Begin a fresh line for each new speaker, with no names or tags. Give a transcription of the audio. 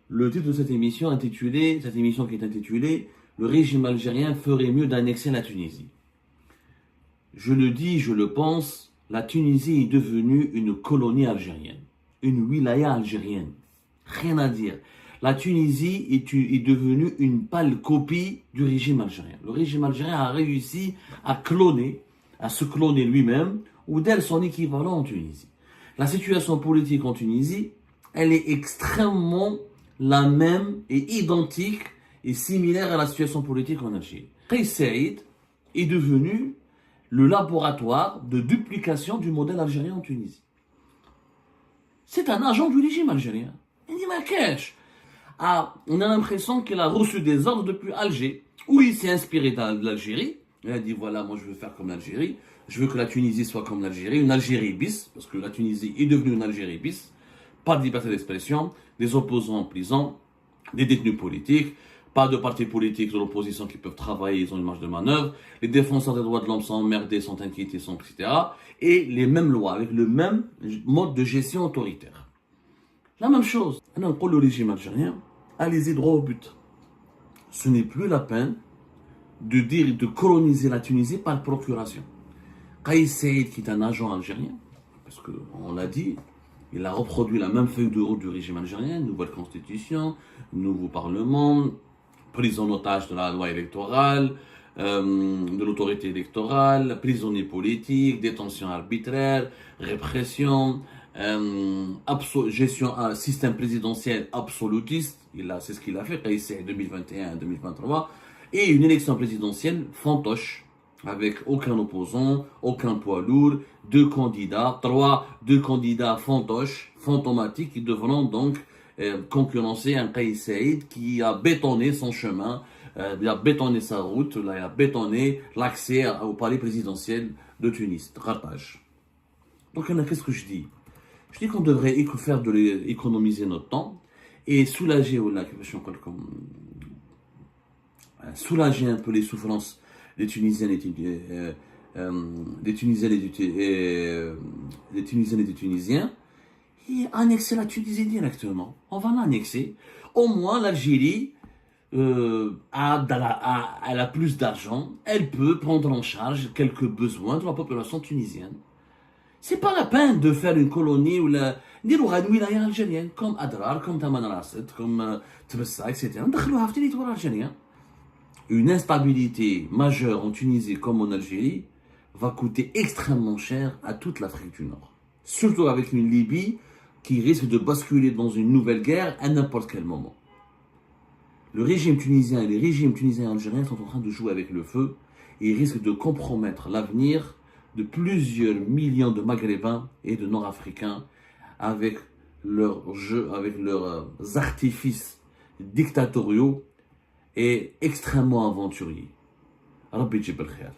Le titre de cette émission qui est intitulée Le régime algérien ferait mieux d'annexer la Tunisie. Je le dis, je le pense, la Tunisie est devenue une colonie algérienne, une wilaya algérienne. Rien à dire. La Tunisie est devenue une pâle copie du régime algérien. Le régime algérien a réussi à se cloner lui-même, ou d'elle son équivalent en Tunisie. La situation politique en Tunisie, elle est extrêmement la même et identique et similaire à la situation politique en Algérie. Kais Saïd est devenu le laboratoire de duplication du modèle algérien en Tunisie. C'est un agent du régime algérien. Il dit, mais qu'est-ce? On a l'impression qu'il a reçu des ordres depuis Alger, où il s'est inspiré de l'Algérie. Il a dit, voilà, moi je veux faire comme l'Algérie. Je veux que la Tunisie soit comme l'Algérie, une Algérie bis, parce que la Tunisie est devenue une Algérie bis. Pas de liberté d'expression, des opposants en prison, des détenus politiques, pas de partis politiques de l'opposition qui peuvent travailler, ils ont une marge de manœuvre, les défenseurs des droits de l'homme sont emmerdés, sont inquiétés, etc. Et les mêmes lois, avec le même mode de gestion autoritaire. La même chose. Pour le régime algérien, allez-y droit au but. Ce n'est plus la peine de coloniser la Tunisie par procuration. Kais Saïd, qui est un agent algérien, parce qu'on l'a dit, il a reproduit la même feuille de route du régime algérien, nouvelle constitution, nouveau parlement, prise en otage de la loi électorale, de l'autorité électorale, prisonniers politiques, détention arbitraire, répression, gestion, un système présidentiel absolutiste, c'est ce qu'il a fait, Kais Saïd 2021-2023, et une élection présidentielle fantoche, avec aucun opposant, aucun poids lourd, deux candidats fantoches, fantomatiques, qui devront donc concurrencer un Kais Saïd qui a bétonné son chemin, il a bétonné sa route, il a bétonné l'accès au palais présidentiel de Tunis, Rataj. Donc qu'est-ce que je dis? Je dis qu'on devrait économiser notre temps et soulager un peu les souffrances des Tunisiennes et des Tunisiens et annexer la Tunisie directement. On va l'annexer. Au moins, l'Algérie elle a plus d'argent. Elle peut prendre en charge quelques besoins de la population tunisienne. C'est pas la peine de faire une colonie ou une wilaya algérienne comme Adrar, comme Taman al-Assad, comme Tbessa, etc. Ndakhlouha في territoire algérien. Une instabilité majeure en Tunisie comme en Algérie va coûter extrêmement cher à toute l'Afrique du Nord. Surtout avec une Libye qui risque de basculer dans une nouvelle guerre à n'importe quel moment. Le régime tunisien et les régimes tunisiens et algériens sont en train de jouer avec le feu et ils risquent de compromettre l'avenir de plusieurs millions de Maghrébins et de Nord-Africains avec leurs jeux, avec leurs artifices dictatoriaux et extrêmement aventurier. Rabbi Jibel Khair.